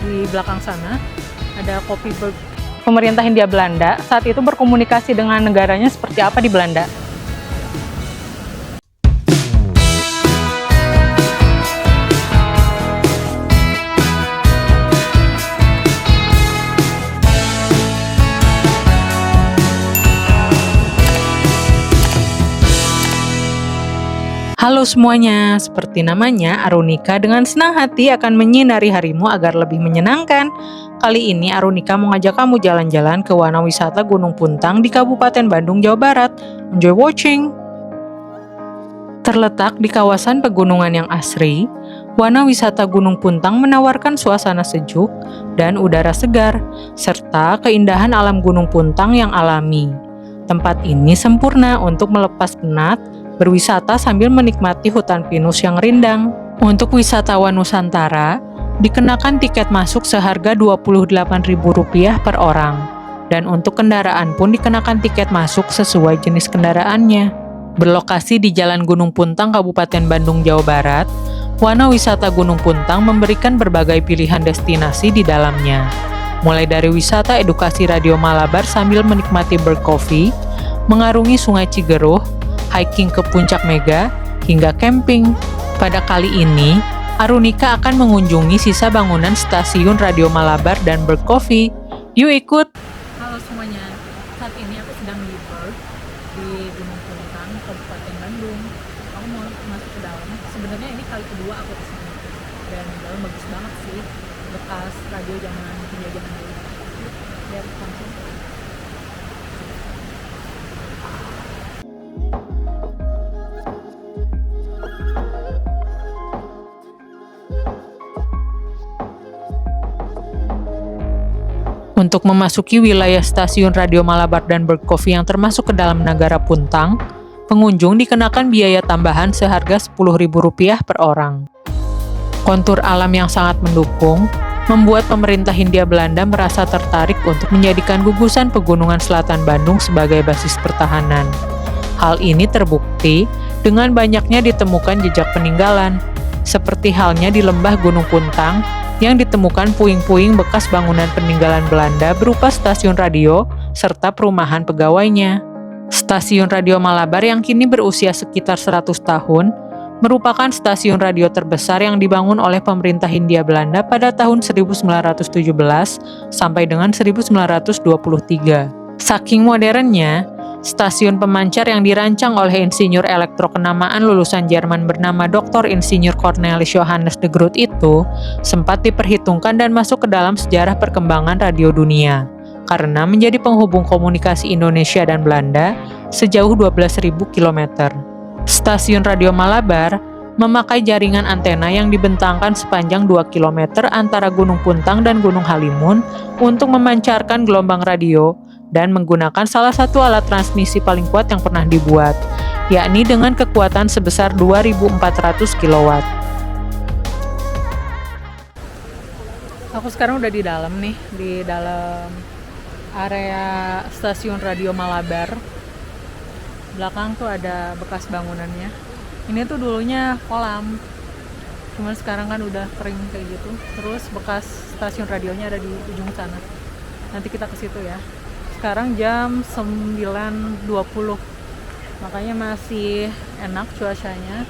Di belakang sana ada Kopi Berg. Pemerintah Hindia Belanda saat itu berkomunikasi dengan negaranya seperti apa di Belanda. Halo semuanya, seperti namanya, Arunika dengan senang hati akan menyinari harimu agar lebih menyenangkan. Kali ini Arunika mau ngajak kamu jalan-jalan ke Wana Wisata Gunung Puntang di Kabupaten Bandung, Jawa Barat. Enjoy watching! Terletak di kawasan pegunungan yang asri, Wana Wisata Gunung Puntang menawarkan suasana sejuk dan udara segar, serta keindahan alam Gunung Puntang yang alami. Tempat ini sempurna untuk melepas penat, berwisata sambil menikmati hutan pinus yang rindang. Untuk wisatawan Nusantara, dikenakan tiket masuk seharga Rp28.000 per orang. Dan untuk kendaraan pun dikenakan tiket masuk sesuai jenis kendaraannya. Berlokasi di Jalan Gunung Puntang, Kabupaten Bandung, Jawa Barat, Wana Wisata Gunung Puntang memberikan berbagai pilihan destinasi di dalamnya. Mulai dari wisata edukasi radio Malabar sambil menikmati Berg Coffee, mengarungi Sungai Cigeruh, hiking ke Puncak Mega, hingga camping. Pada kali ini, Arunika akan mengunjungi sisa bangunan stasiun Radio Malabar dan Berg Coffee. Yuk ikut! Halo semuanya, saat ini aku sedang di Berg, di Gunung Puntang, Kabupaten Bandung. Aku mau masuk ke dalam. Sebenarnya ini kali kedua aku kesini. Dan dalam bagus banget sih, bekas radio zaman penjajahan dulu. Lihat langsung. Untuk memasuki wilayah stasiun Radio Malabar dan Berg Coffee yang termasuk ke dalam negara Puntang, pengunjung dikenakan biaya tambahan seharga Rp10.000 per orang. Kontur alam yang sangat mendukung membuat pemerintah Hindia Belanda merasa tertarik untuk menjadikan gugusan pegunungan selatan Bandung sebagai basis pertahanan. Hal ini terbukti dengan banyaknya ditemukan jejak peninggalan, seperti halnya di lembah Gunung Puntang yang ditemukan puing-puing bekas bangunan peninggalan Belanda berupa stasiun radio serta perumahan pegawainya. Stasiun Radio Malabar yang kini berusia sekitar 100 tahun merupakan stasiun radio terbesar yang dibangun oleh pemerintah Hindia Belanda pada tahun 1917 sampai dengan 1923. Saking modernnya, stasiun pemancar yang dirancang oleh insinyur elektro kenamaan lulusan Jerman bernama Dr. Insinyur Cornelis Johannes de Groot itu sempat diperhitungkan dan masuk ke dalam sejarah perkembangan radio dunia karena menjadi penghubung komunikasi Indonesia dan Belanda sejauh 12.000 km. Stasiun Radio Malabar memakai jaringan antena yang dibentangkan sepanjang 2 km antara Gunung Puntang dan Gunung Halimun untuk memancarkan gelombang radio dan menggunakan salah satu alat transmisi paling kuat yang pernah dibuat, yakni dengan kekuatan sebesar 2.400 kW. Aku sekarang udah di dalam nih, di dalam area stasiun Radio Malabar. Belakang tuh ada bekas bangunannya. Ini tuh dulunya kolam, cuman sekarang kan udah kering kayak gitu. Terus bekas stasiun radionya ada di ujung sana. Nanti kita ke situ ya. Sekarang jam 9.20, makanya masih enak cuacanya.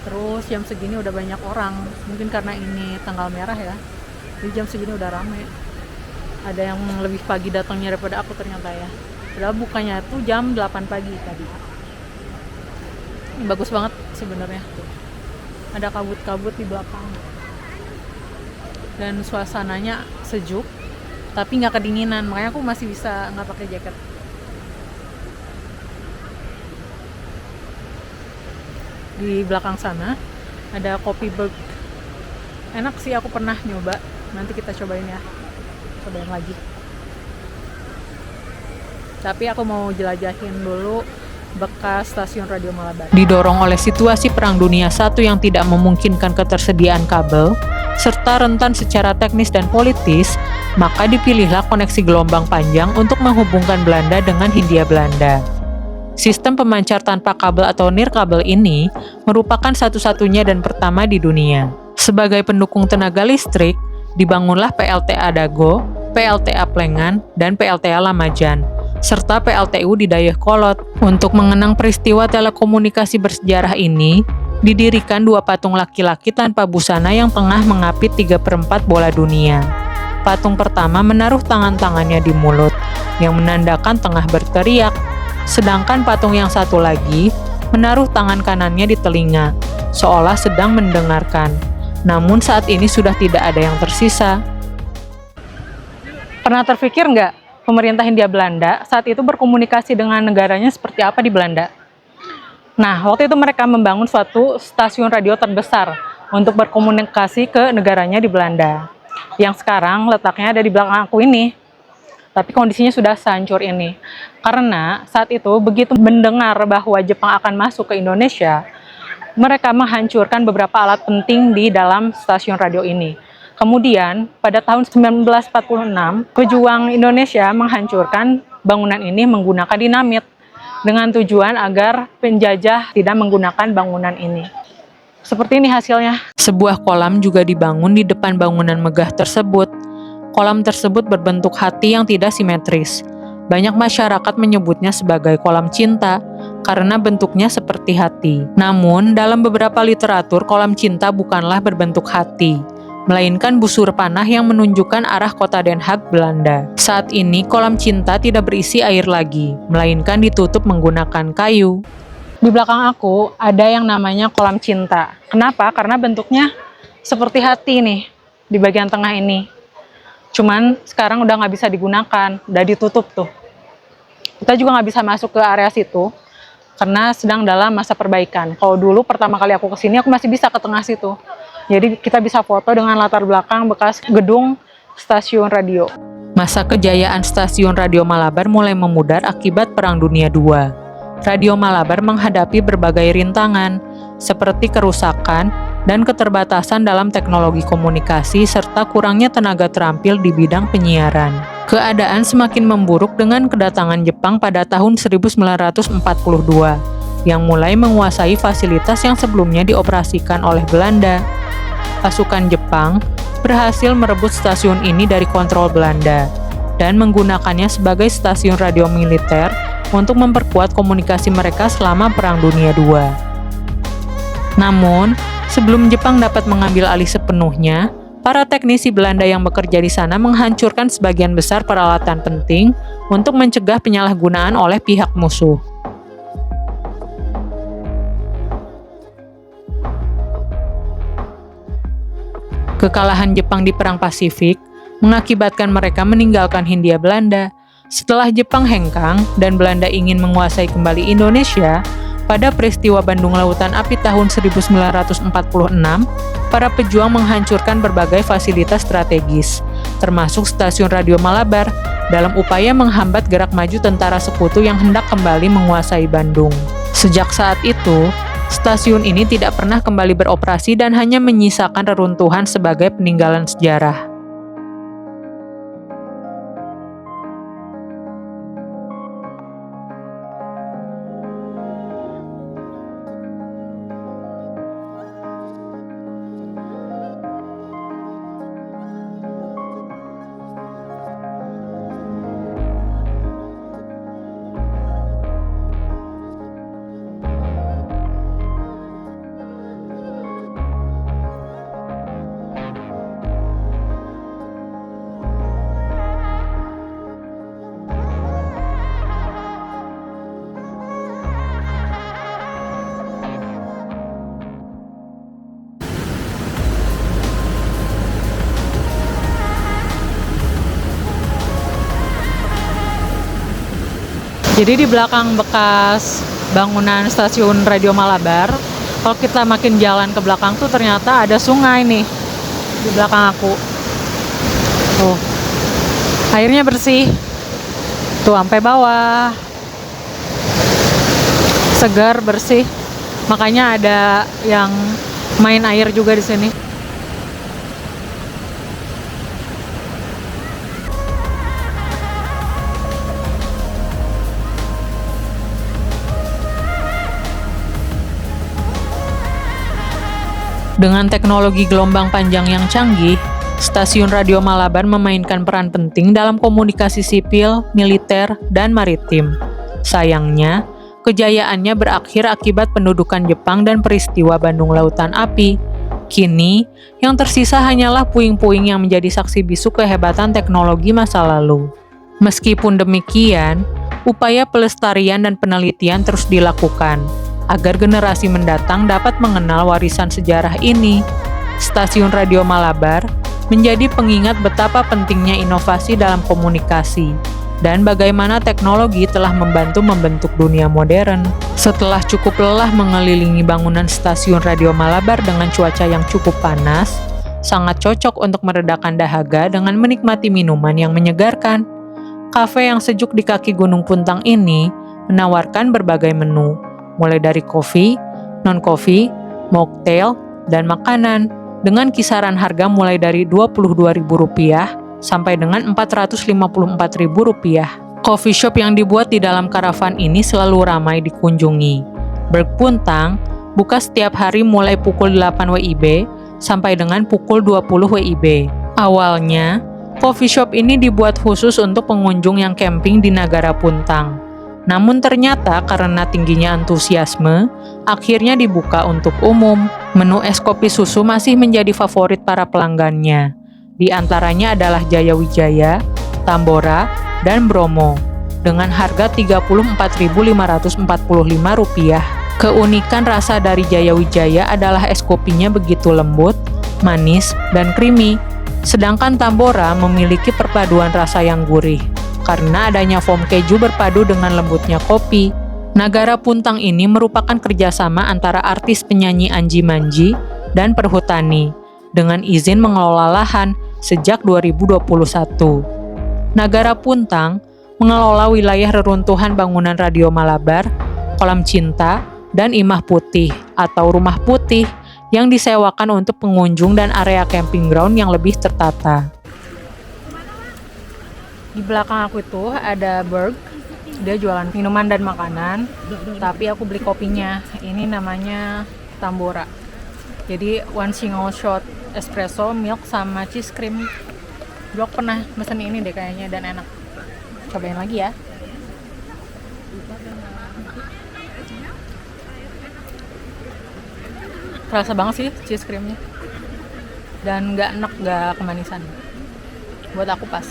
Terus jam segini udah banyak orang, mungkin karena ini tanggal merah ya, jadi jam segini udah rame. Ada yang lebih pagi datangnya daripada aku ternyata ya. Padahal bukanya tuh jam 8 pagi tadi. Bagus banget sebenarnya. Ada kabut-kabut di belakang. Dan suasananya sejuk, tapi nggak kedinginan, makanya aku masih bisa nggak pakai jaket. Di belakang sana ada Kopi Berg. Enak sih, aku pernah nyoba. Nanti kita cobain ya, cobain lagi. Tapi aku mau jelajahin dulu bekas stasiun Radio Malabar. Didorong oleh situasi Perang Dunia I yang tidak memungkinkan ketersediaan kabel, serta rentan secara teknis dan politis, maka dipilihlah koneksi gelombang panjang untuk menghubungkan Belanda dengan Hindia Belanda. Sistem pemancar tanpa kabel atau nirkabel ini merupakan satu-satunya dan pertama di dunia. Sebagai pendukung tenaga listrik, dibangunlah PLTA Dago, PLTA Plengan, dan PLTA Lamajan, serta PLTU di Dayakolot. Untuk mengenang peristiwa telekomunikasi bersejarah ini, didirikan dua patung laki-laki tanpa busana yang tengah mengapit 3/4 bola dunia. Patung pertama menaruh tangan-tangannya di mulut, yang menandakan tengah berteriak, sedangkan patung yang satu lagi menaruh tangan kanannya di telinga, seolah sedang mendengarkan. Namun saat ini sudah tidak ada yang tersisa. Pernah terpikir nggak pemerintah Hindia Belanda saat itu berkomunikasi dengan negaranya seperti apa di Belanda? Nah, waktu itu mereka membangun suatu stasiun radio terbesar untuk berkomunikasi ke negaranya di Belanda, yang sekarang letaknya ada di belakang aku ini. Tapi kondisinya sudah sehancur ini. Karena saat itu begitu mendengar bahwa Jepang akan masuk ke Indonesia, mereka menghancurkan beberapa alat penting di dalam stasiun radio ini. Kemudian, pada tahun 1946, pejuang Indonesia menghancurkan bangunan ini menggunakan dinamit dengan tujuan agar penjajah tidak menggunakan bangunan ini. Seperti ini hasilnya. Sebuah kolam juga dibangun di depan bangunan megah tersebut. Kolam tersebut berbentuk hati yang tidak simetris. Banyak masyarakat menyebutnya sebagai kolam cinta karena bentuknya seperti hati. Namun, dalam beberapa literatur, kolam cinta bukanlah berbentuk hati, melainkan busur panah yang menunjukkan arah kota Den Haag, Belanda. Saat ini, kolam cinta tidak berisi air lagi, melainkan ditutup menggunakan kayu. Di belakang aku ada yang namanya kolam cinta. Kenapa? Karena bentuknya seperti hati nih, di bagian tengah ini. Cuman sekarang udah nggak bisa digunakan, udah ditutup tuh. Kita juga nggak bisa masuk ke area situ, karena sedang dalam masa perbaikan. Kalau dulu pertama kali aku kesini, aku masih bisa ke tengah situ. Jadi kita bisa foto dengan latar belakang bekas gedung stasiun radio. Masa kejayaan stasiun Radio Malabar mulai memudar akibat Perang Dunia II. Radio Malabar menghadapi berbagai rintangan, seperti kerusakan dan keterbatasan dalam teknologi komunikasi serta kurangnya tenaga terampil di bidang penyiaran. Keadaan semakin memburuk dengan kedatangan Jepang pada tahun 1942, yang mulai menguasai fasilitas yang sebelumnya dioperasikan oleh Belanda. Pasukan Jepang berhasil merebut stasiun ini dari kontrol Belanda dan menggunakannya sebagai stasiun radio militer untuk memperkuat komunikasi mereka selama Perang Dunia II. Namun, sebelum Jepang dapat mengambil alih sepenuhnya, para teknisi Belanda yang bekerja di sana menghancurkan sebagian besar peralatan penting untuk mencegah penyalahgunaan oleh pihak musuh. Kekalahan Jepang di Perang Pasifik mengakibatkan mereka meninggalkan Hindia Belanda. Setelah Jepang hengkang dan Belanda ingin menguasai kembali Indonesia, pada peristiwa Bandung Lautan Api tahun 1946, para pejuang menghancurkan berbagai fasilitas strategis, termasuk stasiun Radio Malabar, dalam upaya menghambat gerak maju tentara sekutu yang hendak kembali menguasai Bandung. Sejak saat itu, stasiun ini tidak pernah kembali beroperasi dan hanya menyisakan reruntuhan sebagai peninggalan sejarah. Jadi di belakang bekas bangunan stasiun Radio Malabar, kalau kita makin jalan ke belakang tuh ternyata ada sungai nih di belakang aku. Tuh, airnya bersih. Tuh sampai bawah. Segar, bersih. Makanya ada yang main air juga di sini. Dengan teknologi gelombang panjang yang canggih, Stasiun Radio Malabar memainkan peran penting dalam komunikasi sipil, militer, dan maritim. Sayangnya, kejayaannya berakhir akibat pendudukan Jepang dan peristiwa Bandung Lautan Api. Kini, yang tersisa hanyalah puing-puing yang menjadi saksi bisu kehebatan teknologi masa lalu. Meskipun demikian, upaya pelestarian dan penelitian terus dilakukan agar generasi mendatang dapat mengenal warisan sejarah ini. Stasiun Radio Malabar menjadi pengingat betapa pentingnya inovasi dalam komunikasi dan bagaimana teknologi telah membantu membentuk dunia modern. Setelah cukup lelah mengelilingi bangunan Stasiun Radio Malabar dengan cuaca yang cukup panas, sangat cocok untuk meredakan dahaga dengan menikmati minuman yang menyegarkan. Kafe yang sejuk di kaki Gunung Puntang ini menawarkan berbagai menu, mulai dari kopi, non-kopi, mocktail, dan makanan, dengan kisaran harga mulai dari Rp22.000 sampai dengan Rp454.000. Coffee shop yang dibuat di dalam karavan ini selalu ramai dikunjungi. Berg Puntang buka setiap hari mulai pukul 8 WIB sampai dengan pukul 20 WIB. Awalnya, coffee shop ini dibuat khusus untuk pengunjung yang camping di Nagara Puntang. Namun ternyata karena tingginya antusiasme, akhirnya dibuka untuk umum. Menu es kopi susu masih menjadi favorit para pelanggannya. Di antaranya adalah Jaya Wijaya, Tambora, dan Bromo, dengan harga Rp34.545. Keunikan rasa dari Jaya Wijaya adalah es kopinya begitu lembut, manis, dan creamy. Sedangkan Tambora memiliki perpaduan rasa yang gurih, karena adanya foam keju berpadu dengan lembutnya kopi. Nagara Puntang ini merupakan kerjasama antara artis penyanyi Anji Manji dan perhutani, dengan izin mengelola lahan sejak 2021. Nagara Puntang mengelola wilayah reruntuhan bangunan Radio Malabar, Kolam Cinta, dan Imah Putih atau Rumah Putih yang disewakan untuk pengunjung dan area camping ground yang lebih tertata. Di belakang aku itu ada Berg, dia jualan minuman dan makanan, tapi aku beli kopinya. Ini namanya Tambora. Jadi one single shot espresso, milk, sama cheese cream. Dulu aku pernah mesen ini deh kayaknya dan enak. Cobain lagi ya. Kerasa banget sih cheese creamnya. Dan nggak enak, nggak kemanisan. Buat aku pas.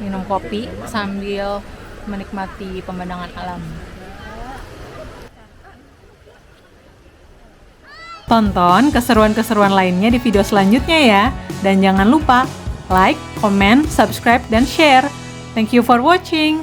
Minum kopi sambil menikmati pemandangan alam. Tonton keseruan-keseruan lainnya di video selanjutnya ya. Dan jangan lupa like, comment, subscribe, dan share. Thank you for watching.